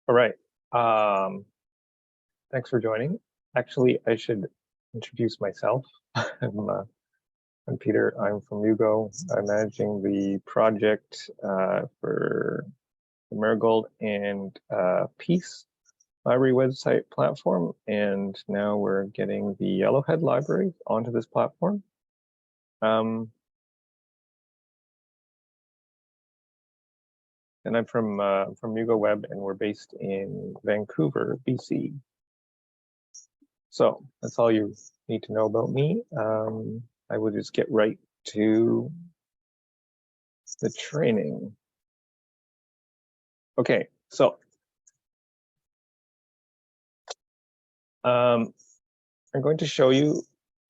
All right. Thanks for joining. Actually, I should introduce myself. I'm Peter. I'm from Mugo. I'm managing the project for the Marigold and Peace library website platform. And now we're getting the Yellowhead library onto this platform. And I'm from Mugo Web, and we're based in Vancouver, BC. So that's all you need to know about me. I will just get right to the training. Okay, so I'm going to show you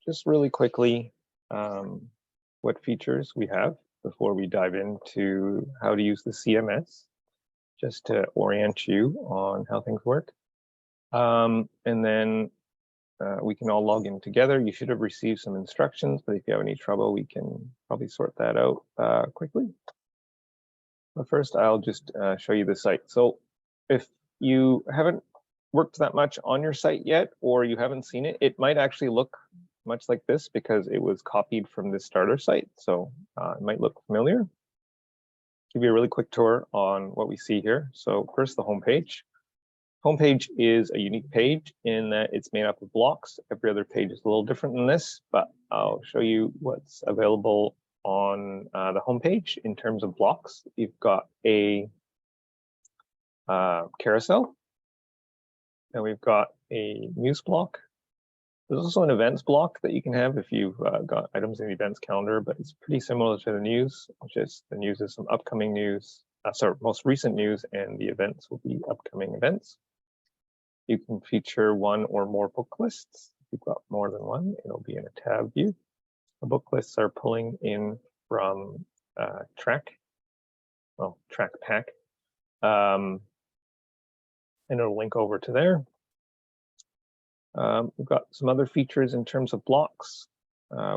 just really quickly what features we have before we dive into how to use the CMS, just to orient you on how things work. And then we can all log in together. You should have received some instructions, but if you have any trouble, we can probably sort that out quickly. But first, I'll just show you the site. So if you haven't worked that much on your site yet, or you haven't seen it, it might actually look much like this because it was copied from the starter site. So it might look familiar. Give you a really quick tour on what we see here. So first, the homepage. Homepage is a unique page in that it's made up of blocks. Every other page is a little different than this, but I'll show you what's available on the homepage in terms of blocks. You've got a carousel, and we've got a news block. There's also an events block that you can have if you've got items in the events calendar, but it's pretty similar to the news. Just the news is some upcoming news, sorry, most recent news, and the events will be upcoming events. You can feature one or more book lists. If you've got more than one, it'll be in a tab view. The book lists are pulling in from Track Pack, and it'll link over to there. We've got some other features in terms of blocks.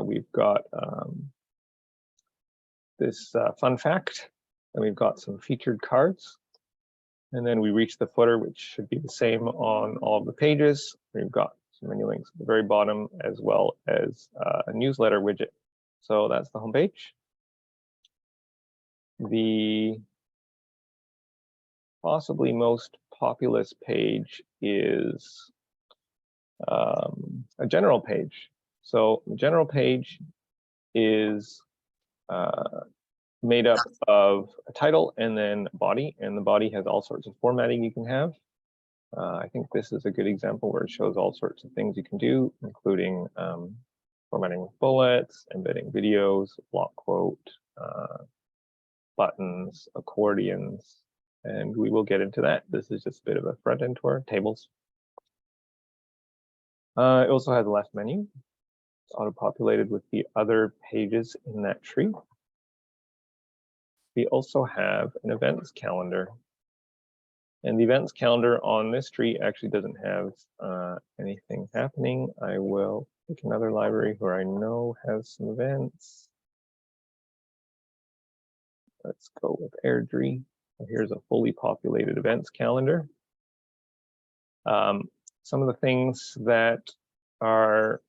We've got this fun fact, and we've got some featured cards. And then we reach the footer, which should be the same on all of the pages. We've got some menu links at the very bottom, as well as a newsletter widget. So that's the homepage. The possibly most populous page is a general page. So the general page is made up of a title and then a body, and the body has all sorts of formatting you can have. I think this is a good example where it shows all sorts of things you can do, including formatting with bullets, embedding videos, block quote, buttons, accordions, and we will get into that. This is just a bit of a front end tour, tables. It also has a left menu. It's auto-populated with the other pages in that tree. We also have an events calendar. And the events calendar on this tree actually doesn't have anything happening. I will pick another library where I know has some events. Let's go with Airdrie. Here's a fully populated events calendar. Some of the things that are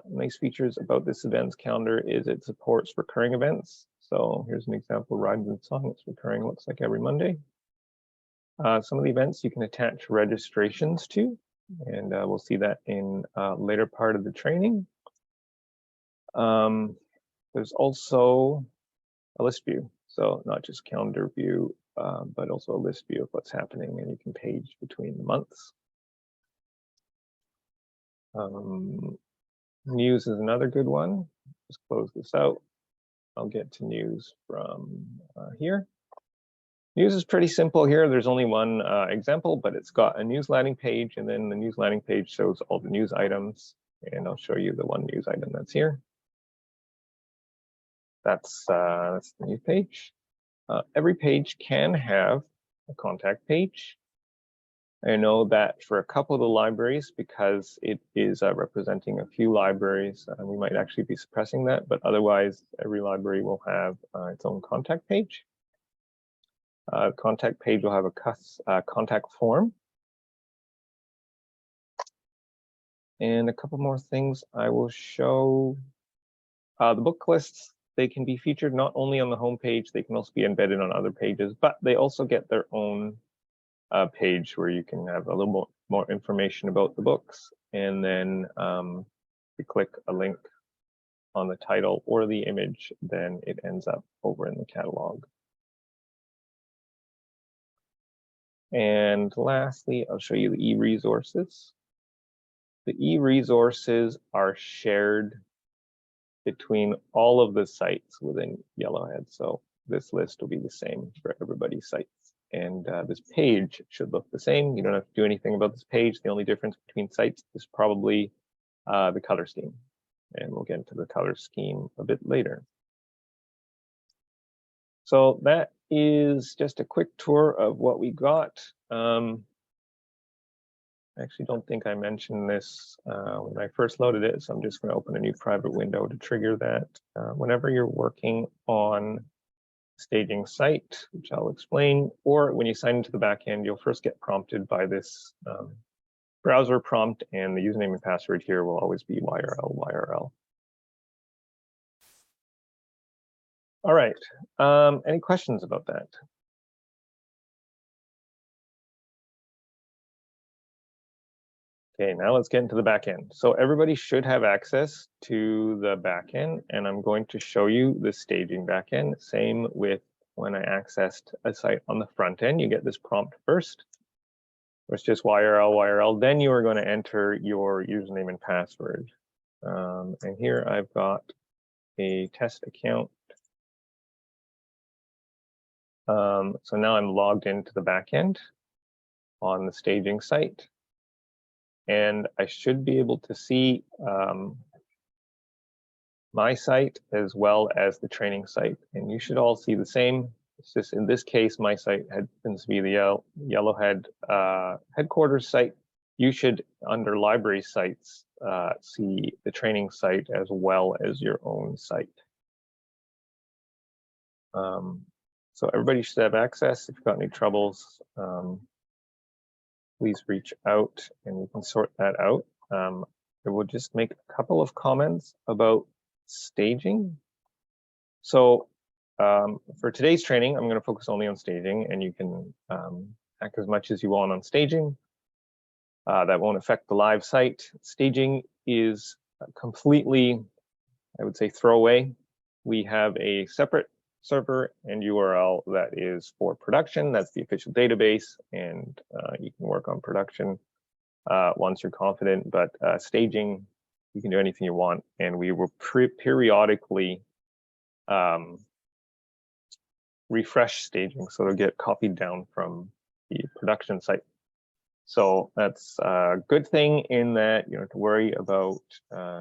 nice features about this events calendar is it supports recurring events. So here's an example, Rides and Song. It's recurring, looks like every Monday. Some of the events you can attach registrations to, and we'll see that in a later part of the training. There's also a list view. So not just calendar view, but also a list view of what's happening, and you can page between the months. News is another good one. Just close this out. I'll get to news from here. News is pretty simple here. There's only one example, but it's got a news landing page, and then the news landing page shows all the news items, and I'll show you the one news item that's here. That's the news page. Every page can have a contact page. I know that for a couple of the libraries, because it is representing a few libraries, we might actually be suppressing that, but otherwise every library will have its own contact page. Contact page will have a contact form. And a couple more things I will show. The book lists, they can be featured not only on the home page, they can also be embedded on other pages, but they also get their own page where you can have a little more information about the books. And then you click a link on the title or the image, then it ends up over in the catalog. And lastly, I'll show you the e-resources. The e-resources are shared between all of the sites within Yellowhead. So this list will be the same for everybody's sites. And this page should look the same. You don't have to do anything about this page. The only difference between sites is probably the color scheme. And we'll get into the color scheme a bit later. So that is just a quick tour of what we got. I actually don't think I mentioned this when I first loaded it, so I'm just going to open a new private window to trigger that. Whenever you're working on staging site, which I'll explain, or when you sign into the backend, you'll first get prompted by this browser prompt, and the username and password here will always be YRL. All right, any questions about that? Okay, now let's get into the backend. So everybody should have access to the backend, and I'm going to show you the staging backend. Same with when I accessed a site on the front end. You get this prompt first, which is just YRL. Then you are going to enter your username and password. And here I've got a test account. So now I'm logged into the backend on the staging site. And I should be able to see my site as well as the training site. And you should all see the same. It's just in this case, my site happens to be the Yellowhead headquarters site. You should, under library sites, see the training site as well as your own site. So everybody should have access. If you've got any troubles, please reach out and we can sort that out. I will just make a couple of comments about staging. So for today's training, I'm going to focus only on staging, and you can hack as much as you want on staging. That won't affect the live site. Staging is completely, I would say, throwaway. We have a separate server and URL that is for production. That's the official database, and you can work on production once you're confident. But staging, you can do anything you want, and we will periodically refresh staging, so it'll get copied down from the production site. So that's a good thing in that you don't have to worry about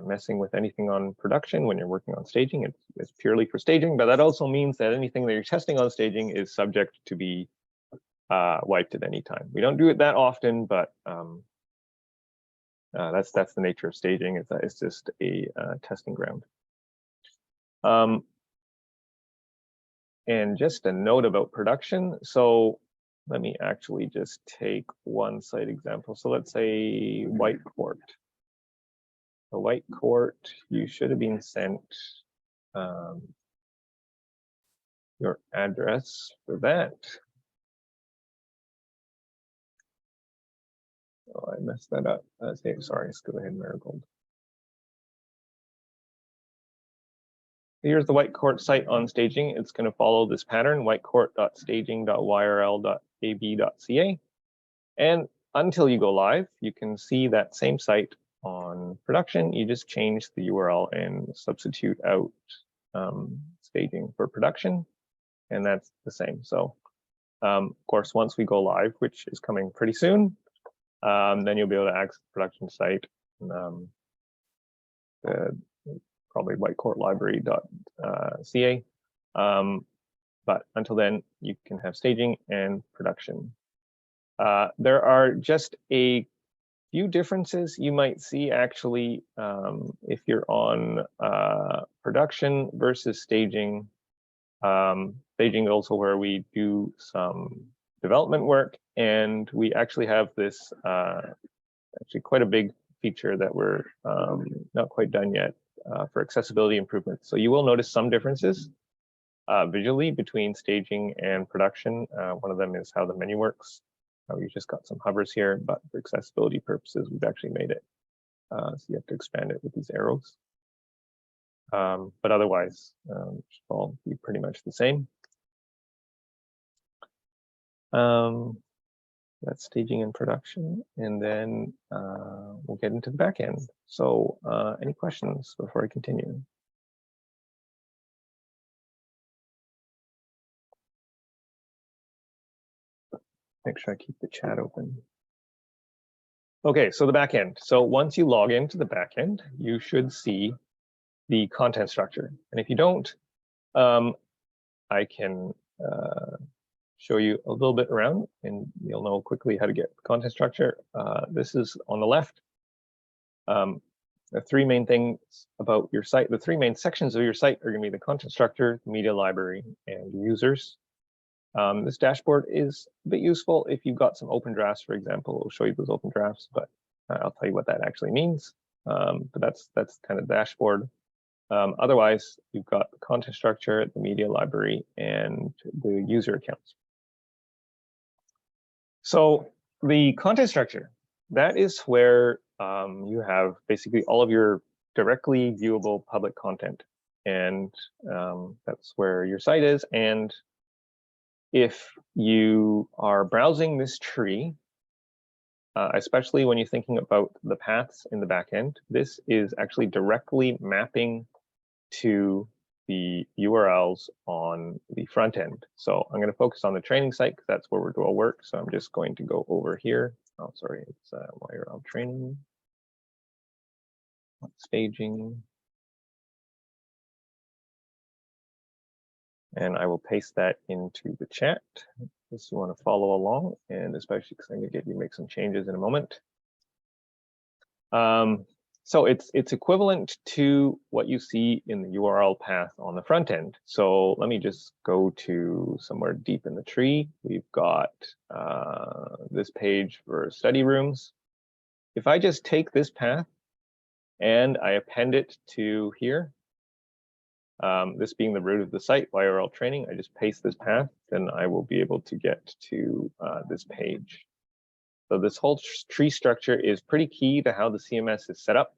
messing with anything on production when you're working on staging. It's purely for staging, but that also means that anything that you're testing on staging is subject to be wiped at any time. We don't do it that often, but that's the nature of staging. It's just a testing ground. And just a note about production. So let me actually just take one site example. So let's say White Court. The White Court, you should have been sent your address for that. Oh, I messed that up. Sorry, let's go ahead, Marigold. Here's the White Court site on staging. It's going to follow this pattern, whitecourt.staging.yrl.ab.ca. And until you go live, you can see that same site on production. You just change the URL and substitute out staging for production, and that's the same. So of course, once we go live, which is coming pretty soon, then you'll be able to access the production site. Probably whitecourtlibrary.ca. But until then, you can have staging and production. There are just a few differences you might see actually if you're on production versus staging. Staging is also where we do some development work, and we actually have this actually quite a big feature that we're not quite done yet for accessibility improvements. So you will notice some differences visually between staging and production. One of them is how the menu works. We just got some hovers here, but for accessibility purposes, we've actually made it. So you have to expand it with these arrows. But otherwise, it should all be pretty much the same. That's staging and production, and then we'll get into the back end. So any questions before I continue? Make sure I keep the chat open. Okay, so the back end. So once you log into the back end, you should see the content structure. And if you don't, I can show you a little bit around, and you'll know quickly how to get the content structure. This is on the left. The three main things about your site, the three main sections of your site are going to be the content structure, the media library, and users. This dashboard is a bit useful if you've got some open drafts, for example. It'll show you those open drafts, but I'll tell you what that actually means. But that's kind of the dashboard. Otherwise, you've got the content structure, the media library, and the user accounts. So the content structure, that is where you have basically all of your directly viewable public content. And that's where your site is. And if you are browsing this tree, especially when you're thinking about the paths in the back end, this is actually directly mapping to the URLs on the front end. So I'm going to focus on the training site because that's where we're doing work. So I'm just going to go over here. Oh, sorry, it's URL training, staging. And I will paste that into the chat if you want to follow along, and especially because I'm going to get you make some changes in a moment. So it's equivalent to what you see in the URL path on the front end. So let me just go to somewhere deep in the tree. We've got this page for study rooms. If I just take this path and I append it to here, this being the root of the site, URL training, I just paste this path, then I will be able to get to this page. So this whole tree structure is pretty key to how the CMS is set up.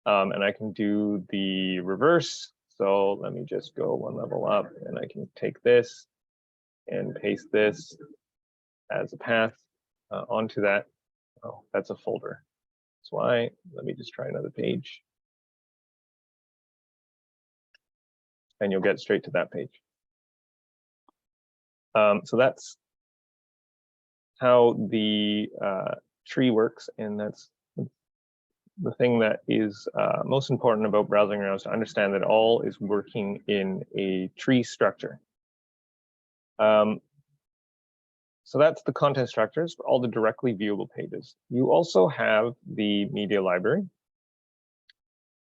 And I can do the reverse. So let me just go one level up, and I can take this and paste this as a path onto that. Oh, that's a folder. That's why. Let me just try another page. And you'll get straight to that page. So that's how the tree works, and that's the thing that is most important about browsing around, is to understand that all is working in a tree structure. So that's the content structures for all the directly viewable pages. You also have the media library.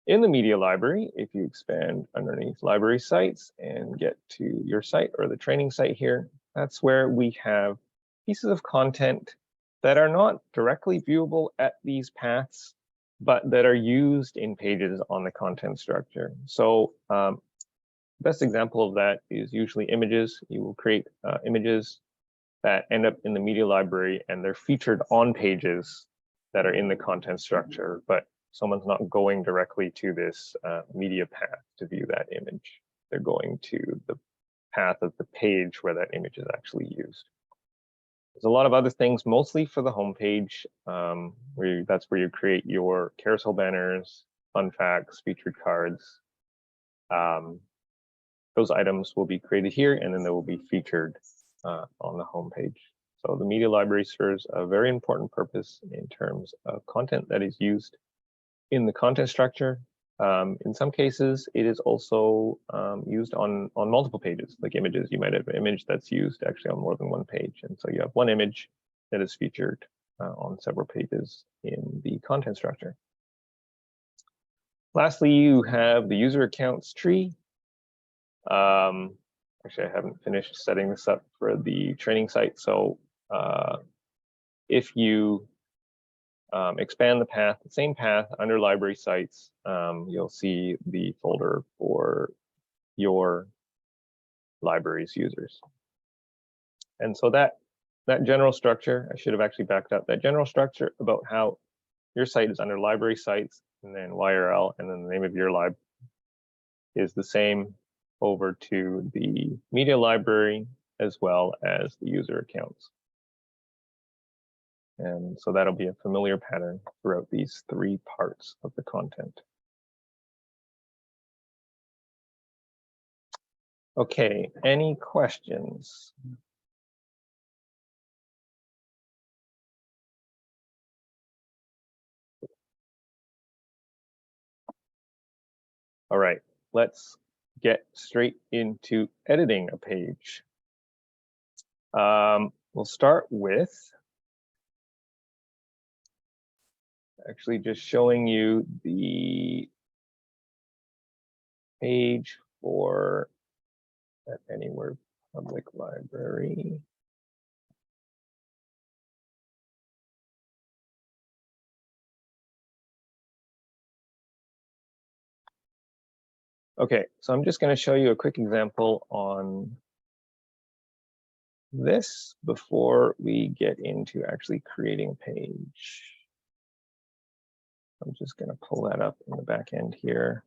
In the media library, if you expand underneath library sites and get to your site or the training site here, that's where we have pieces of content that are not directly viewable at these paths, but that are used in pages on the content structure. So best example of that is usually images. You will create images that end up in the media library, and they're featured on pages that are in the content structure, but someone's not going directly to this media path to view that image. They're going to the path of the page where that image is actually used. There's a lot of other things, mostly for the homepage. That's where you create your carousel banners, fun facts, featured cards. Those items will be created here, and then they will be featured on the homepage. So the media library serves a very important purpose in terms of content that is used in the content structure. In some cases, it is also used on multiple pages, like images. You might have an image that's used actually on more than one page. And so you have one image that is featured on several pages in the content structure. Lastly, you have the user accounts tree. actually, I haven't finished setting this up for the training site. So if you expand the path, the same path under library sites, you'll see the folder for your library's users. And so that general structure, I should have actually backed up, that general structure about how your site is under library sites and then YRL and then the name of your lib is the same over to the media library as well as the user accounts. And so that'll be a familiar pattern throughout these three parts of the content. Okay, any questions? All right, let's get straight into editing a page. We'll start with actually just showing you the page for at Anywhere Public Library. Okay, so I'm just going to show you a quick example on this before we get into actually creating a page. I'm just going to pull that up in the back end here.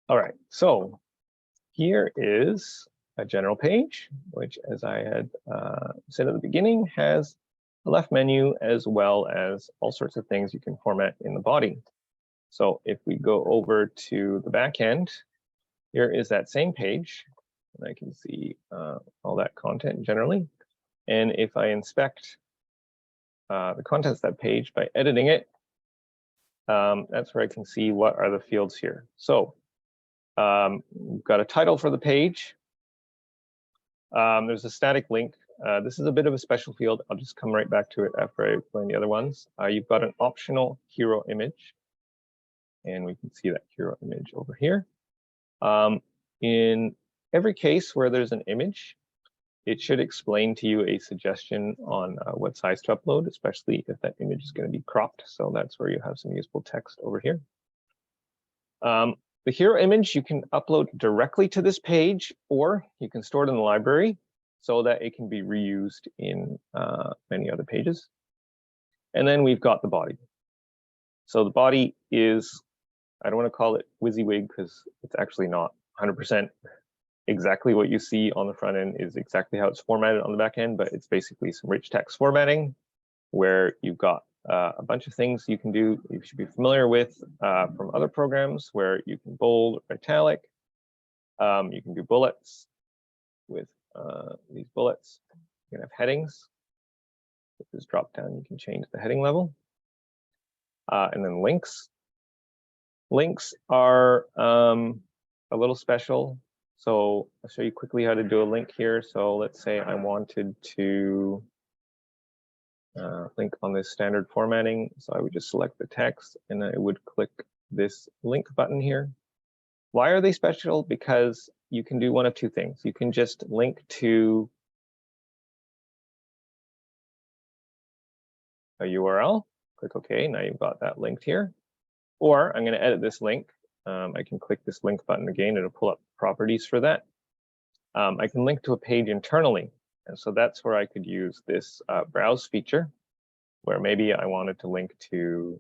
All right, so here is a general page, which, as I had said at the beginning, has a left menu as well as all sorts of things you can format in the body. So if we go over to the back end, here is that same page, and I can see all that content generally. And if I inspect the contents of that page by editing it, that's where I can see what are the fields here. So we've got a title for the page. There's a static link. This is a bit of a special field. I'll just come right back to it after I explain the other ones. You've got an optional hero image, and we can see that hero image over here. In every case where there's an image, it should explain to you a suggestion on what size to upload, especially if that image is going to be cropped. So that's where you have some useful text over here. The hero image you can upload directly to this page, or you can store it in the library so that it can be reused in many other pages. And then we've got the body. So the body is, I don't want to call it WYSIWYG because it's actually not 100% exactly what you see on the front end is exactly how it's formatted on the back end, but it's basically some rich text formatting where you've got a bunch of things you can do, you should be familiar with from other programs where you can bold or italic. You can do bullets with these bullets. You can have headings. With this drop down, you can change the heading level. And then links. Links are a little special. So I'll show you quickly how to do a link here. So let's say I wanted to link on this standard formatting. So I would just select the text and I would click this link button here. Why are they special? Because you can do one of two things. You can just link to a URL, click OK, now you've got that linked here. Or I'm going to edit this link. I can click this link button again, it'll pull up properties for that. I can link to a page internally. And so that's where I could use this browse feature, where maybe I wanted to link to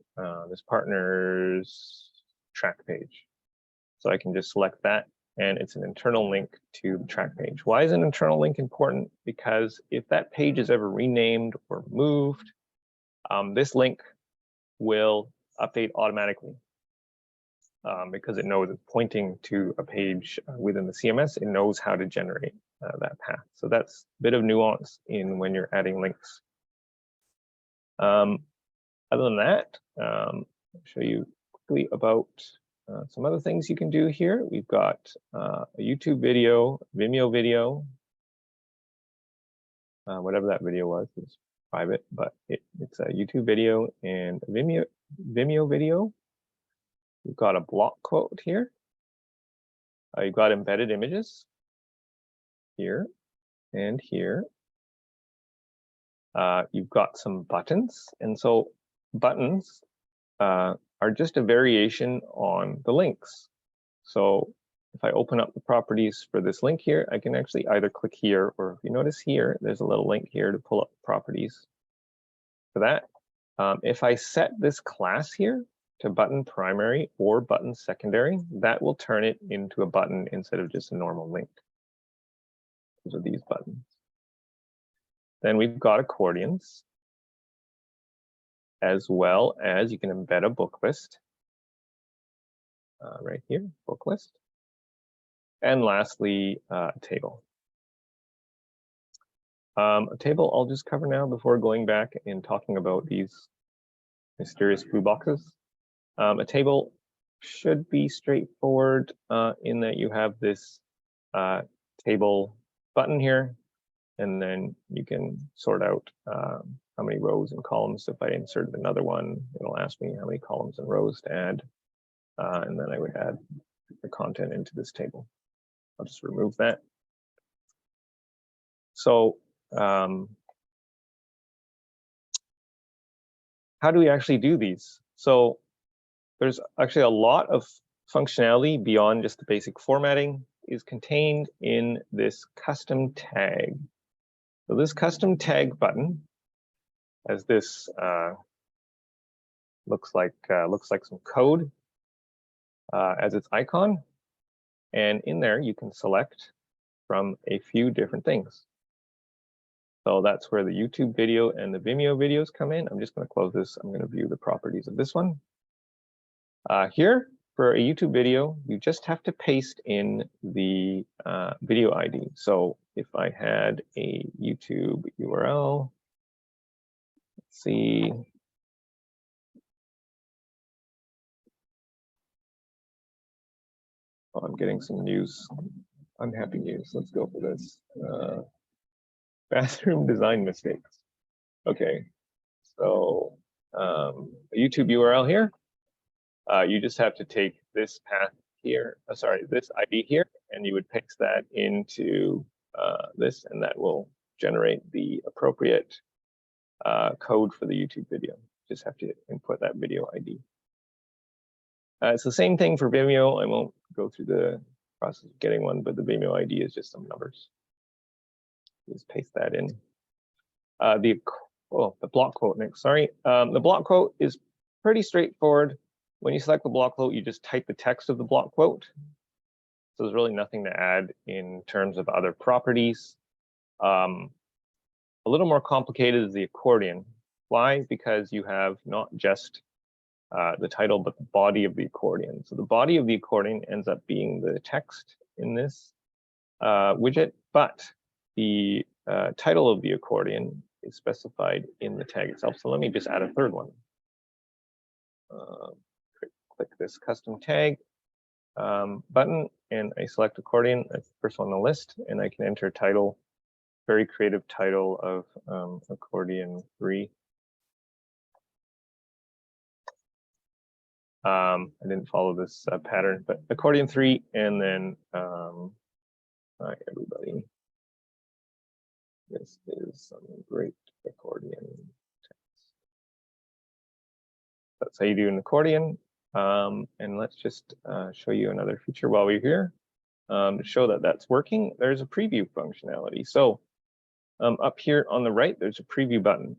this partner's track page. So I can just select that, and it's an internal link to the track page. Why is an internal link important? Because if that page is ever renamed or moved, this link will update automatically. Because it knows it's pointing to a page within the CMS, it knows how to generate that path. So that's a bit of nuance in when you're adding links. Other than that, I'll show you quickly about some other things you can do here. We've got a YouTube video, Vimeo video. Whatever that video was is private, but it's a YouTube video and a Vimeo video. We've got a block quote here. You've got embedded images here and here. You've got some buttons, and so buttons are just a variation on the links. So if I open up the properties for this link here, I can actually either click here, or if you notice here, there's a little link here to pull up properties for that. If I set this class here to button primary or button secondary, that will turn it into a button instead of just a normal link. Those are these buttons. Then we've got accordions, as well as you can embed a book list right here, book list. And lastly, a table. A table I'll just cover now before going back and talking about these mysterious blue boxes. A table should be straightforward in that you have this table button here, and then you can sort out how many rows and columns. If I inserted another one, it'll ask me how many columns and rows to add, and then I would add the content into this table. I'll just remove that. So how do we actually do these? So there's actually a lot of functionality beyond just the basic formatting is contained in this custom tag. So this custom tag button has this looks like some code as its icon, and in there you can select from a few different things. So that's where the YouTube video and the Vimeo videos come in. I'm just going to close this. I'm going to view the properties of this one. Here for a YouTube video, you just have to paste in the video ID. So if I had a YouTube URL, let's see. Oh, I'm getting some news, unhappy news. Let's go for this. Bathroom design mistakes. Okay, so a YouTube URL here. You just have to take this path here, this ID here, and you would paste that into this, and that will generate the appropriate code for the YouTube video. Just have to input that video ID. It's the same thing for Vimeo. I won't go through the process of getting one, but the Vimeo ID is just some numbers. Just paste that in. The block quote next, sorry. The block quote is pretty straightforward. When you select the block quote, you just type the text of the block quote. So there's really nothing to add in terms of other properties. A little more complicated is the accordion. Why? Because you have not just the title, but the body of the accordion. So the body of the accordion ends up being the text in this widget, but the title of the accordion is specified in the tag itself. So let me just add a third one. Click this custom tag button, and I select accordion. That's the first one on the list, and I can enter title, very creative title of accordion 3. I didn't follow this pattern, but accordion 3, and then hi everybody. This is some great accordion text. That's how you do an accordion. And let's just show you another feature while we're here. To show that that's working, there's a preview functionality. So up here on the right, there's a preview button.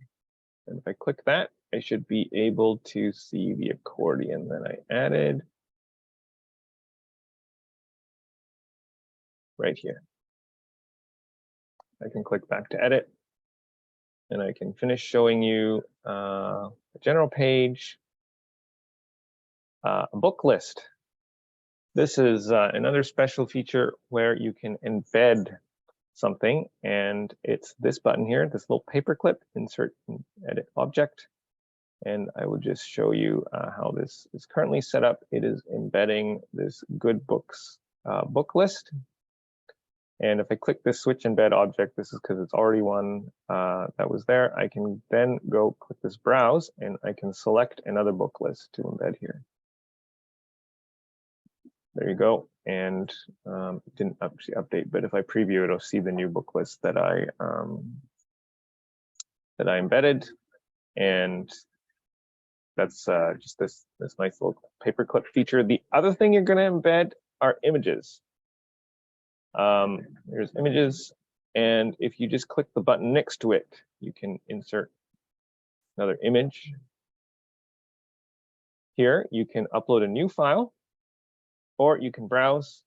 And if I click that, I should be able to see the accordion that I added right here. I can click back to edit, and I can finish showing you a general page, a book list. This is another special feature where you can embed something, and it's this button here, this little paperclip, insert and edit object. And I will just show you how this is currently set up. It is embedding this good books book list. And if I click this switch embed object, this is because it's already one that was there. I can then go click this browse and I can select another book list to embed here. There you go. And it didn't actually update, but if I preview it, I'll see the new book list that I embedded. And that's just this nice little paperclip feature. The other thing you're going to embed are images. There's images, and if you just click the button next to it, you can insert another image. Here, you can upload a new file, or you can browse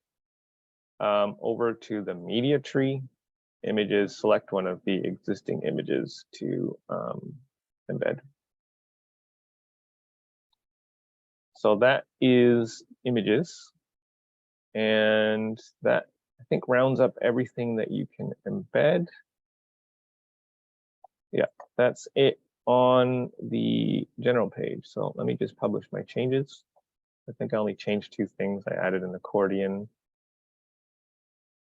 over to the media tree, images, select one of the existing images to embed. So that is images, and that I think rounds up everything that you can embed. Yeah, that's it on the general page. So let me just publish my changes. I think I only changed 2 things. I added an accordion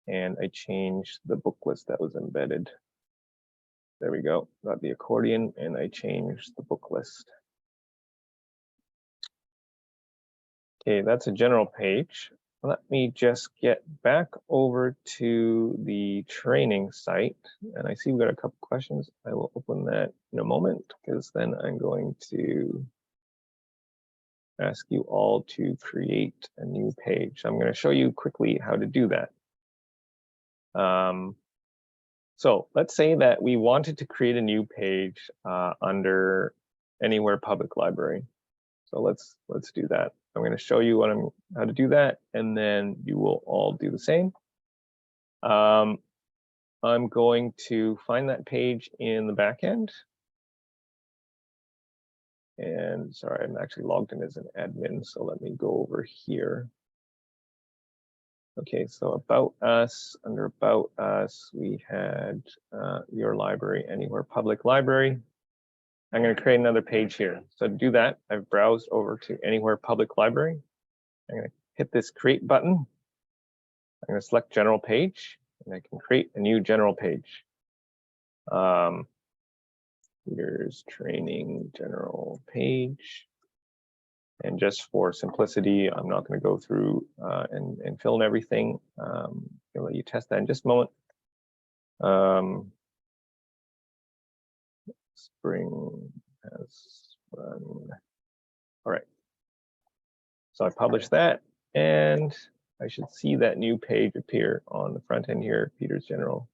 and I changed the book list that was embedded. There we go. Got the accordion and I changed the book list. Okay, that's a general page. Let me just get back over to the training site. And I see we've got a couple questions. I will open that in a moment because then I'm going to ask you all to create a new page. I'm going to show you quickly how to do that. So let's say that we wanted to create a new page under Anywhere Public Library. So let's do that. I'm going to show you how to do that, and then you will all do the same. I'm going to find that page in the back end. And sorry, I'm actually logged in as an admin, so let me go over here. Okay, so About Us, under About Us, we had Your Library, Anywhere Public Library. I'm going to create another page here. So to do that, I've browsed over to Anywhere Public Library. I'm going to hit this Create button. I'm going to select General Page, and I can create a new general page. Here's Training General Page. And just for simplicity, I'm not going to go through and fill in everything. I'll let you test that in just a moment. Spring has run. All right. So I published that, and I should see that new page appear on the front end here, Peter's general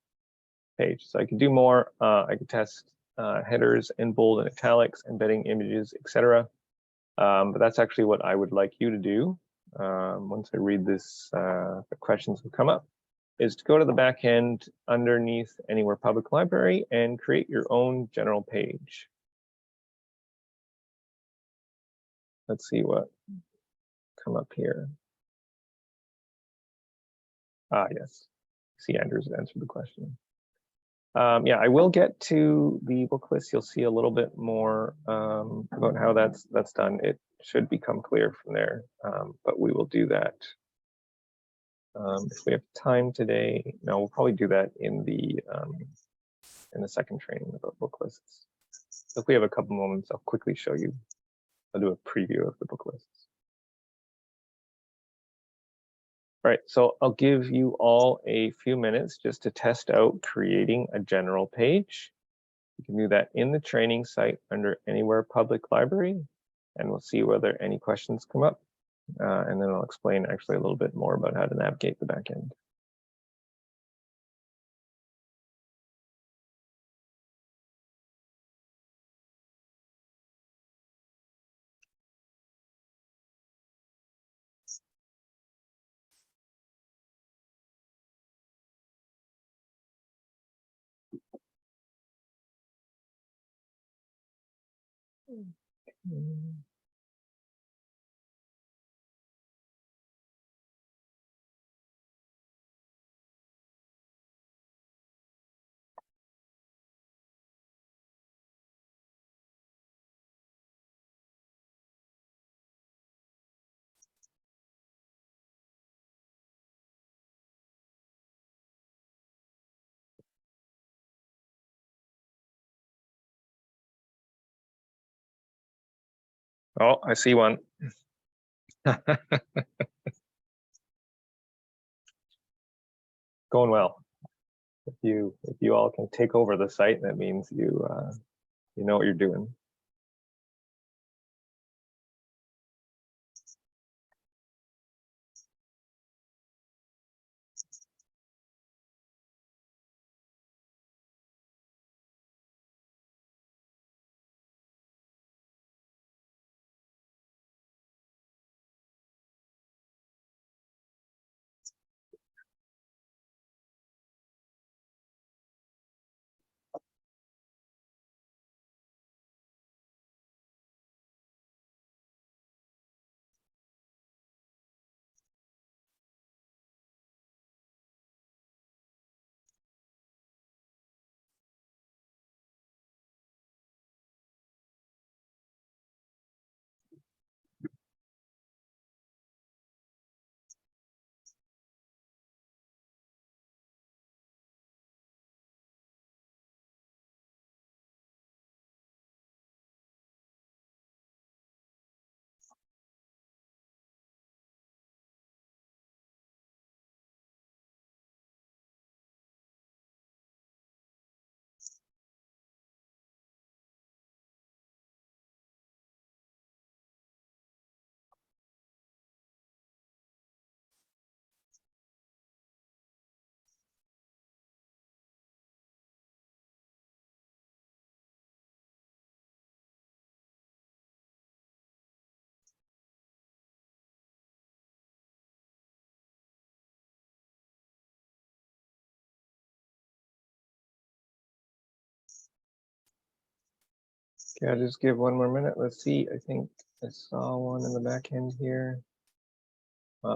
page. So I can do more. I can test headers in bold and italics, embedding images, etc. But that's actually what I would like you to do. Once I read this, the questions will come up, is to go to the back end underneath Anywhere Public Library and create your own general page. Let's see what come up here. Yes. See, Andrew's answered the question. Yeah, I will get to the book list. You'll see a little bit more about how that's done. It should become clear from there, but we will do that. If we have time today, no, we'll probably do that in the second training about book lists. So if we have a couple moments, I'll quickly show you. I'll do a preview of the book lists. All right, so I'll give you all a few minutes just to test out creating a general page. You can do that in the training site under Anywhere Public Library, and we'll see whether any questions come up. And then I'll explain actually a little bit more about how to navigate the back end. Oh, I see one. Going well. If you all can take over the site, that means you know what you're doing. Okay, I'll just give one more minute. Let's see. I think I saw one in the back end here.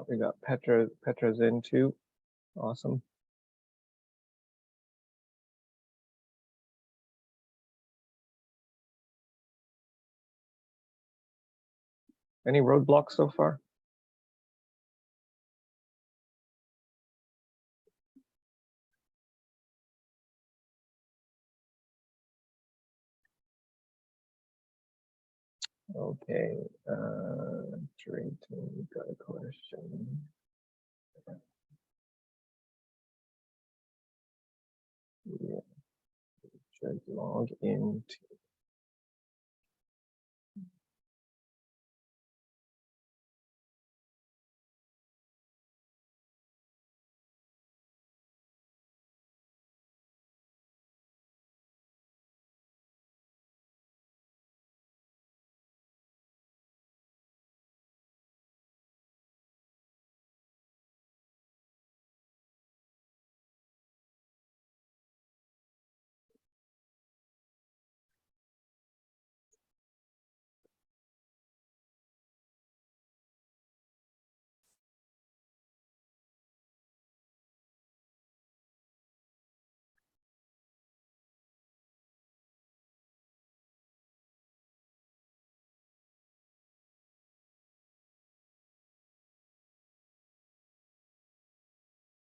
We got Petra's in too. Awesome. Any roadblocks so far? Okay, Drayton, got a question. Yeah, should log into.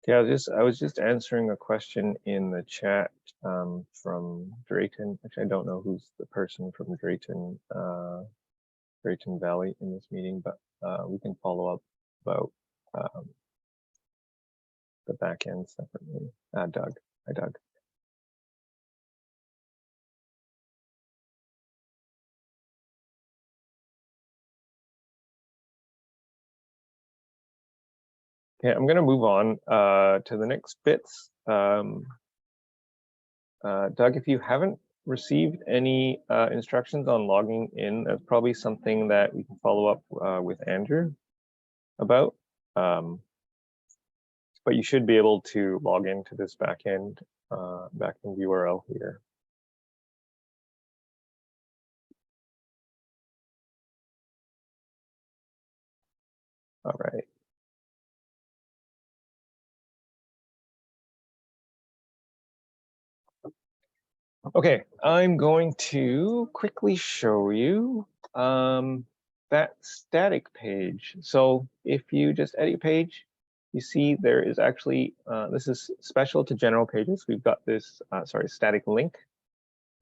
Yeah, I was just answering a question in the chat from Drayton. Actually, I don't know who's the person from Drayton Valley in this meeting, but we can follow up about the back end separately. Doug. Hi, Doug. Okay, I'm going to move on to the next bits. Doug, if you haven't received any instructions on logging in, that's probably something that we can follow up with Andrew about. But you should be able to log into this backend URL here. All right. Okay, I'm going to quickly show you that static page. So if you just edit page, you see there is actually, this is special to general pages. We've got this, static link.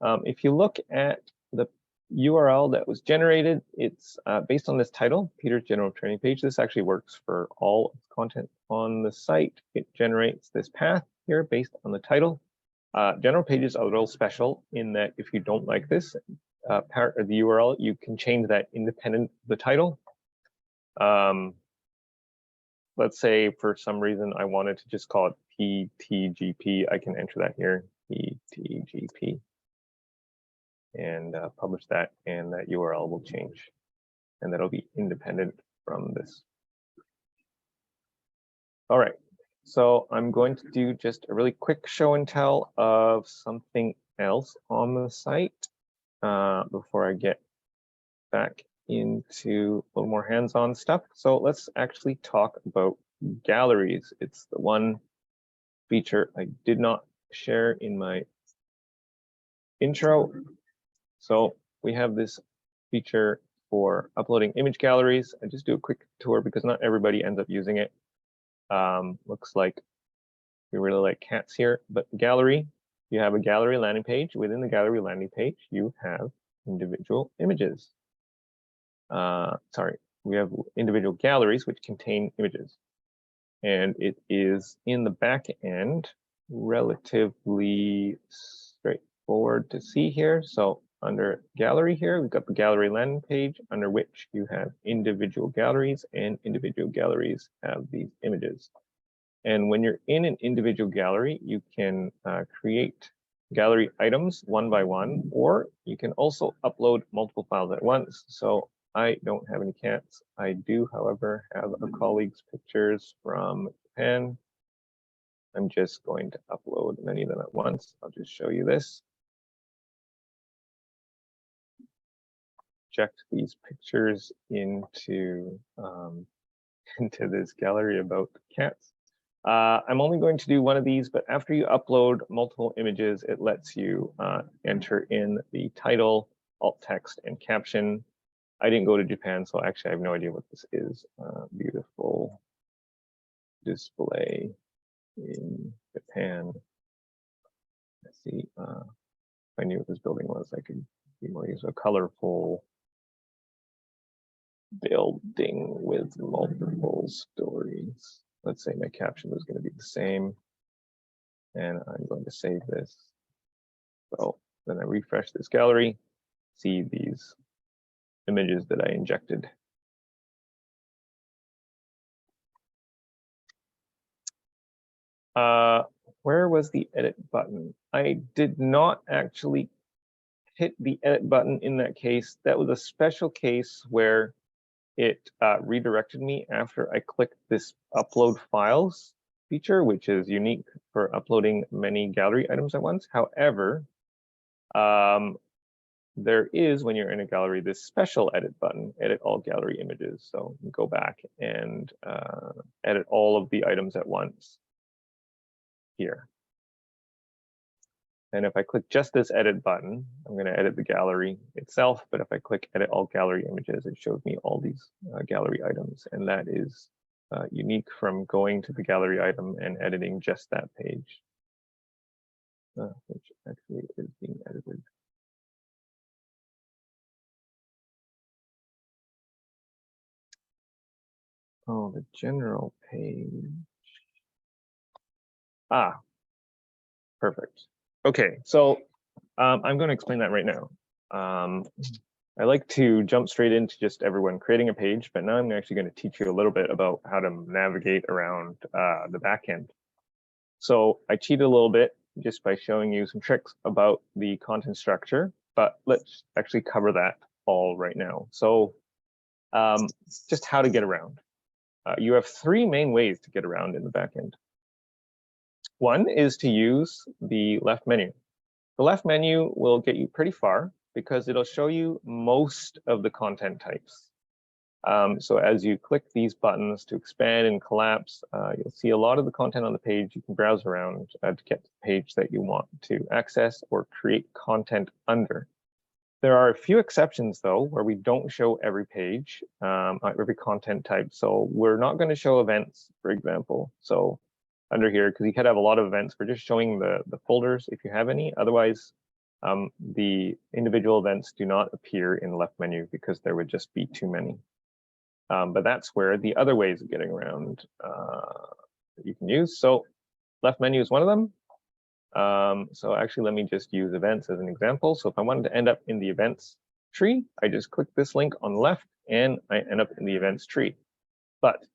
If you look at the URL that was generated. It's based on this title, Peter's general training page. This actually works for all content on the site. It generates this path here based on the title. General pages are a little special in that if you don't like this part of the URL, you can change that independent of the title. Let's say for some reason I wanted to just call it PTGP. I can enter that here, PTGP, and publish that, and that URL will change, and that'll be independent from this. All right, so I'm going to do just a really quick show and tell of something else on the site before I get back into a little more hands-on stuff. So let's actually talk about galleries. It's the one feature I did not share in my intro. So we have this feature for uploading image galleries. I just do a quick tour because not everybody ends up using it. Looks like we really like cats here, but gallery, you have a gallery landing page. Within the gallery landing page, you have individual images. Sorry, we have individual galleries which contain images. And it is in the back end relatively straightforward to see here. So under gallery here, we've got the gallery landing page under which you have individual galleries, and individual galleries have these images. And when you're in an individual gallery, you can create gallery items one by one, or you can also upload multiple files at once. So I don't have any cats. I do, however, have a colleague's pictures from Japan. I'm just going to upload many of them at once. I'll just show you this. Inject these pictures into into this gallery about cats. I'm only going to do one of these, but after you upload multiple images, it lets you enter in the title, alt text, and caption. I didn't go to Japan, so actually I have no idea what this is. Beautiful display in Japan. Let's see. If I knew what this building was, I could be more useful. A colorful building with multiple stories. Let's say my caption was going to be the same, and I'm going to save this. So then I refresh this gallery, see these images that I injected. Where was the edit button? I did not actually hit the edit button in that case. That was a special case where it redirected me after I clicked this upload files feature, which is unique for uploading many gallery items at once. However, there is, when you're in a gallery, this special edit button, edit all gallery images. So you go back and edit all of the items at once here. And if I click just this edit button, I'm going to edit the gallery itself. But if I click edit all gallery images, it shows me all these gallery items. And that is unique from going to the gallery item and editing just that page, which actually is being edited. Oh, the general page. Ah, perfect. Okay, so I'm going to explain that right now. I like to jump straight into just everyone creating a page, but now I'm actually going to teach you a little bit about how to navigate around the backend. So I cheated a little bit just by showing you some tricks about the content structure, but let's actually cover that all right now. So just how to get around. You have three main ways to get around in the backend. One is to use the left menu. The left menu will get you pretty far because it'll show you most of the content types. So as you click these buttons to expand and collapse, you'll see a lot of the content on the page. You can browse around to get to the page that you want to access or create content under. There are a few exceptions, though, where we don't show every page, every content type. So we're not going to show events, for example. So under here, because you could have a lot of events, we're just showing the folders if you have any. Otherwise, the individual events do not appear in the left menu because there would just be too many. But that's where the other ways of getting around that you can use. So left menu is one of them. So actually, let me just use events as an example. So if I wanted to end up in the events tree, I just click this link on the left and I end up in the events tree. But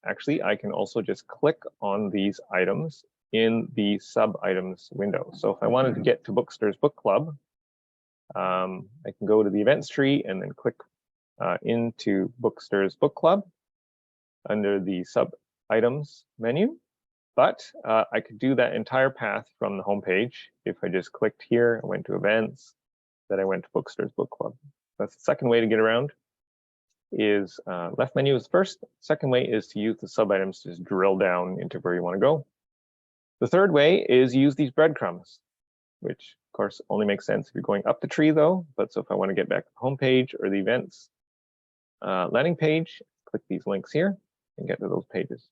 actually, I can also just click on these items in the sub items window. So if I wanted to get to Booksters Book Club, I can go to the events tree and then click into Booksters Book Club under the sub items menu. But I could do that entire path from the home page if I just clicked here, I went to events, then I went to Booksters Book Club. That's the second way to get around. Is left menu is first. Second way is to use the sub items to just drill down into where you want to go. The third way is use these breadcrumbs, which of course only makes sense if you're going up the tree though. But so if I want to get back to the home page or the events landing page, click these links here and get to those pages.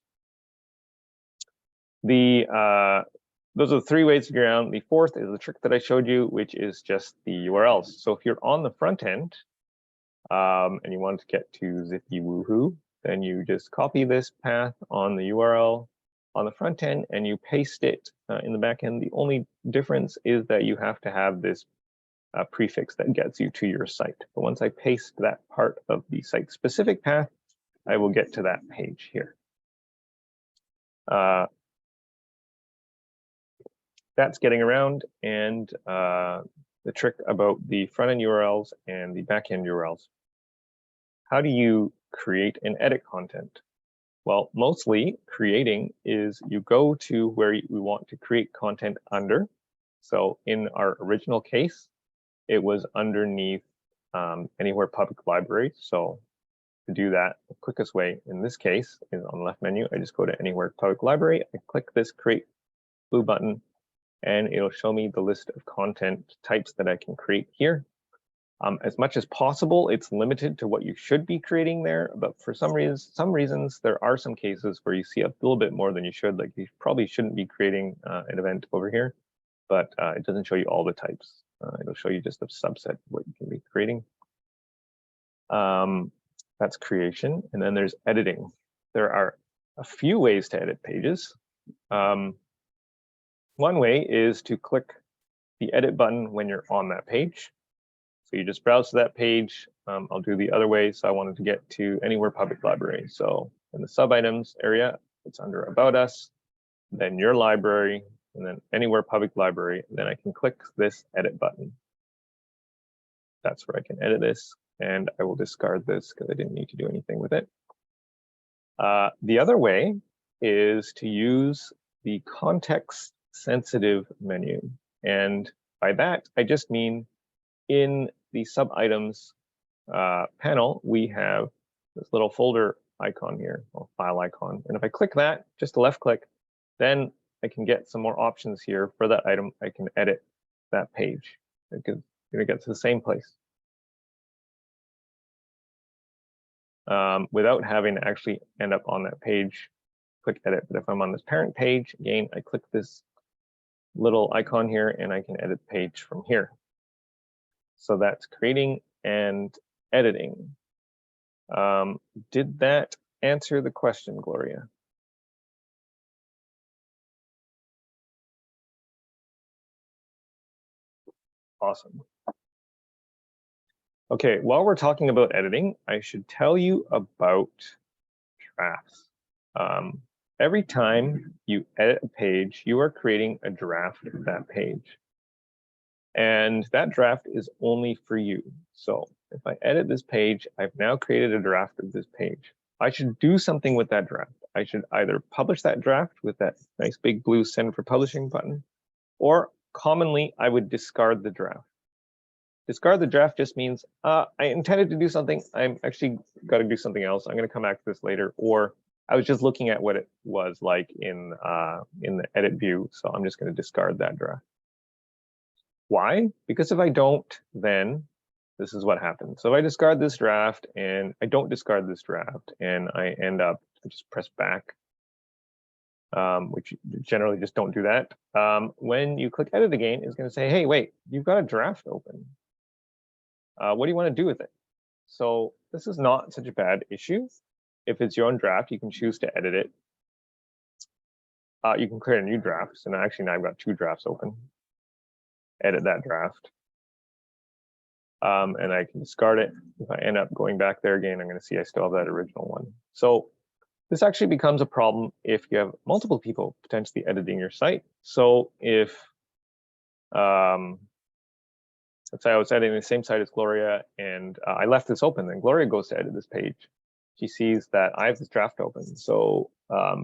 Those are the three ways to get around. The fourth is the trick that I showed you, which is just the URLs. So if you're on the front end and you want to get to Zippy Woohoo, then you just copy this path on the URL on the front end and you paste it in the back end. The only difference is that you have to have this prefix that gets you to your site. But once I paste that part of the site specific path, I will get to that page here. That's getting around, and the trick about the front-end URLs and the back-end URLs. How do you create and edit content? Well, mostly creating is you go to where we want to create content under. So in our original case, it was underneath Anywhere Public Library. So to do that, the quickest way in this case is on the left menu. I just go to Anywhere Public Library. I click this create blue button, and it'll show me the list of content types that I can create here. As much as possible, it's limited to what you should be creating there, but for some reasons, there are some cases where you see a little bit more than you should, like you probably shouldn't be creating an event over here, but it doesn't show you all the types. It'll show you just a subset of what you can be creating. That's creation, and then there's editing. There are a few ways to edit pages. One way is to click the edit button when you're on that page. So you just browse to that page. I'll do the other way. So I wanted to get to Anywhere Public Library. So in the sub items area, it's under About Us, then Your Library, and then Anywhere Public Library. Then I can click this edit button. That's where I can edit this, and I will discard this because I didn't need to do anything with it. The other way is to use the context sensitive menu. And by that, I just mean in the sub items panel, we have this little folder icon here, or file icon. And if I click that, just a left click, then I can get some more options here for that item. I can edit that page. It's going to get to the same place without having to actually end up on that page, click edit. But if I'm on this parent page, again, I click this little icon here and I can edit the page from here. So that's creating and editing. Did that answer the question, Gloria? Awesome. Okay, while we're talking about editing, I should tell you about drafts. Every time you edit a page, you are creating a draft of that page. And that draft is only for you. So if I edit this page, I've now created a draft of this page. I should do something with that draft. I should either publish that draft with that nice big blue send for publishing button, or commonly I would discard the draft. Discard the draft just means I intended to do something. I'm actually got to do something else. I'm going to come back to this later. Or I was just looking at what it was like in the edit view. So I'm just going to discard that draft. Why? Because if I don't, then this is what happens. So if I discard this draft and I don't discard this draft and I end up, I just press back. which generally just don't do that. When you click edit again, it's going to say, hey, wait, you've got a draft open. What do you want to do with it? So this is not such a bad issue. If it's your own draft, you can choose to edit it. You can create a new draft. So now actually now I've got 2 drafts open. Edit that draft. And I can discard it. If I end up going back there again, I'm going to see I still have that original one. So this actually becomes a problem if you have multiple people potentially editing your site. So if, let's say I was editing the same site as Gloria and I left this open, then Gloria goes to edit this page. She sees that I have this draft open. So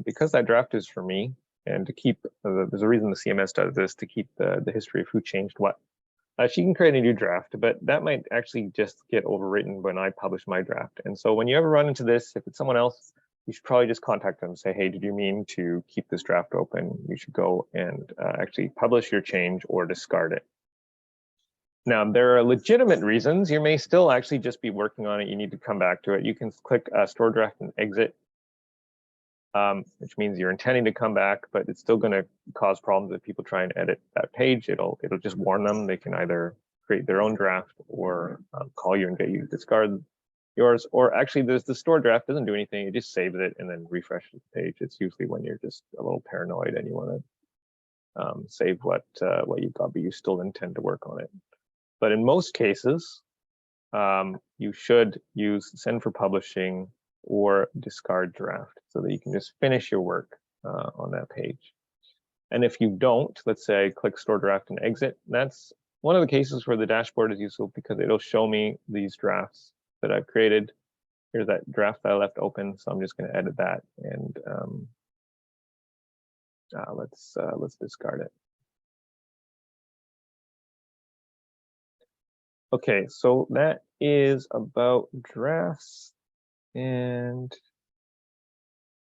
because that draft is for me, and to keep, there's a reason the CMS does this, to keep the history of who changed what. She can create a new draft, but that might actually just get overwritten when I publish my draft. And so when you ever run into this, if it's someone else, you should probably just contact them and say, hey, did you mean to keep this draft open? You should go and actually publish your change or discard it. Now, there are legitimate reasons. You may still actually just be working on it. You need to come back to it. You can click store draft and exit, which means you're intending to come back, but it's still going to cause problems if people try and edit that page. It'll just warn them. They can either create their own draft or call you and get you to discard yours. Or actually, there's the store draft doesn't do anything. It just saves it and then refreshes the page. It's usually when you're just a little paranoid and you want to save what you've got, but you still intend to work on it. But in most cases, you should use send for publishing or discard draft so that you can just finish your work on that page. And if you don't, let's say click store draft and exit, that's one of the cases where the dashboard is useful because it'll show me these drafts that I've created. Here's that draft that I left open, so I'm just going to edit that and let's discard it. Okay, so that is about drafts. And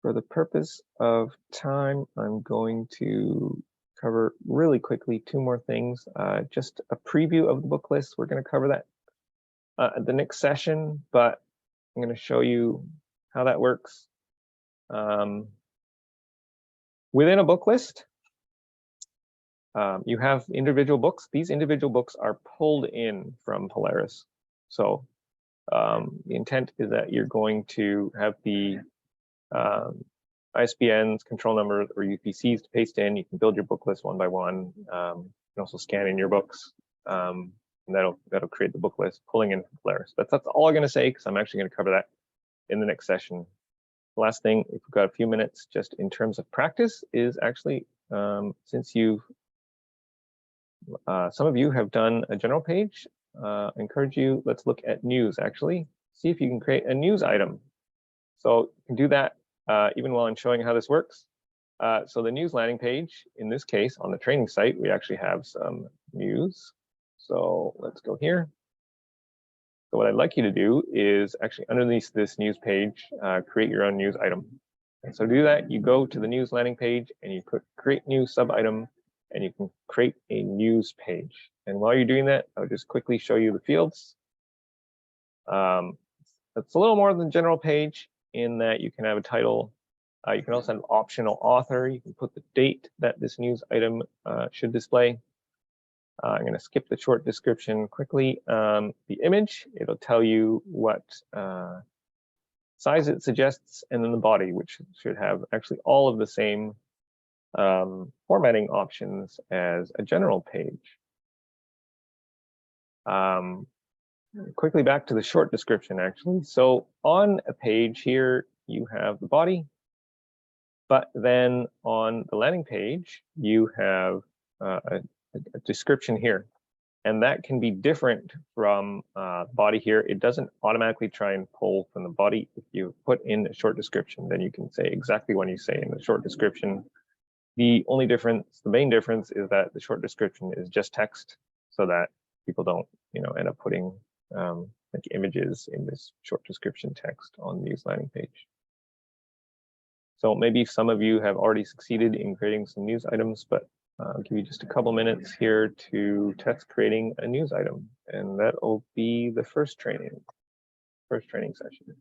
for the purpose of time, I'm going to cover really quickly 2 more things. Just a preview of the book list. We're going to cover that at the next session, but I'm going to show you how that works. Within a book list, you have individual books. These individual books are pulled in from Polaris. So the intent is that you're going to have the ISBNs, control numbers, or UPCs to paste in. You can build your book list one by one. You can also scan in your books, and that'll create the book list, pulling in from Polaris. That's all I'm going to say because I'm actually going to cover that in the next session. The last thing, if we've got a few minutes, just in terms of practice, is actually since you've some of you have done a general page, I encourage you, let's look at news actually. See if you can create a news item. So you can do that even while I'm showing how this works. So the news landing page, in this case, on the training site, we actually have some news. So let's go here. So what I'd like you to do is actually underneath this news page, create your own news item. And so to do that, you go to the news landing page and you put create new sub item, and you can create a news page. And while you're doing that, I'll just quickly show you the fields. It's a little more than general page in that you can have a title. You can also have optional author. You can put the date that this news item should display. I'm going to skip the short description quickly. The image, it'll tell you what size it suggests, and then the body, which should have actually all of the same formatting options as a general page. Quickly back to the short description, actually. So on a page here, you have the body, but then on the landing page, you have a description here. And that can be different from body here. It doesn't automatically try and pull from the body. If you put in a short description, then you can say exactly what you say in the short description. The only difference, the main difference, is that the short description is just text, so that people don't, end up putting like images in this short description text on the news landing page. So maybe some of you have already succeeded in creating some news items, but I'll give you just a couple minutes here to test creating a news item, and that'll be the first training session.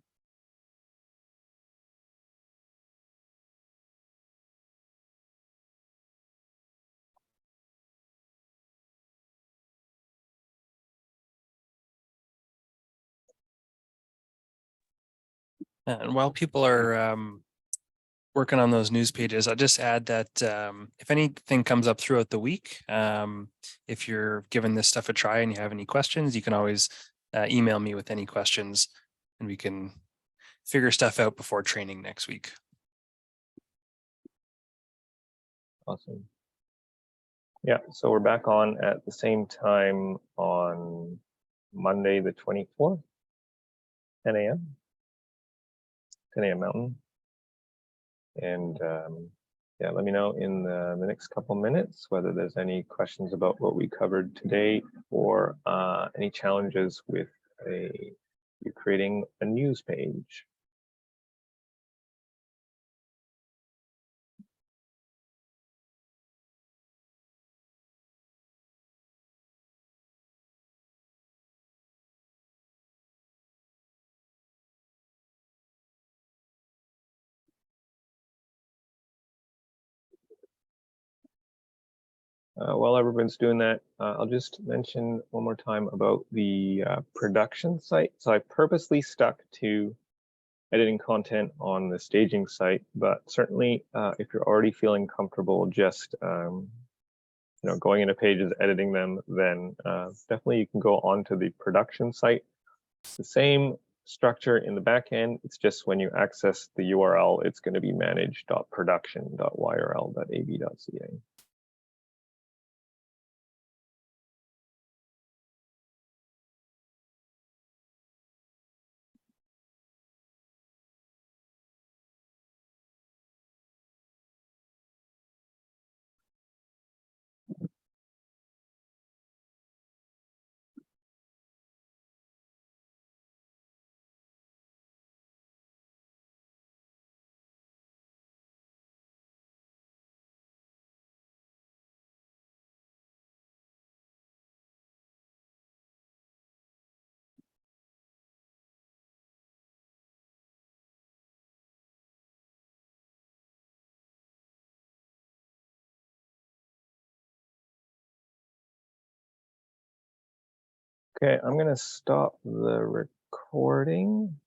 And while people are working on those news pages, I'll just add that if anything comes up throughout the week, if you're giving this stuff a try and you have any questions, you can always email me with any questions and we can figure stuff out before training next week. Awesome. Yeah, so we're back on at the same time on Monday, the 24th, 10 a.m., 10 a.m. Mountain. And yeah, let me know in the next couple minutes whether there's any questions about what we covered today or any challenges with you creating a news page. While everyone's doing that, I'll just mention one more time about the production site. So I purposely stuck to editing content on the staging site, but certainly if you're already feeling comfortable just going into pages, editing them, then definitely you can go onto the production site. It's the same structure in the back end. It's just when you access the URL, it's going to be manage.production.yrl.ab.ca. Okay, I'm going to stop the recording.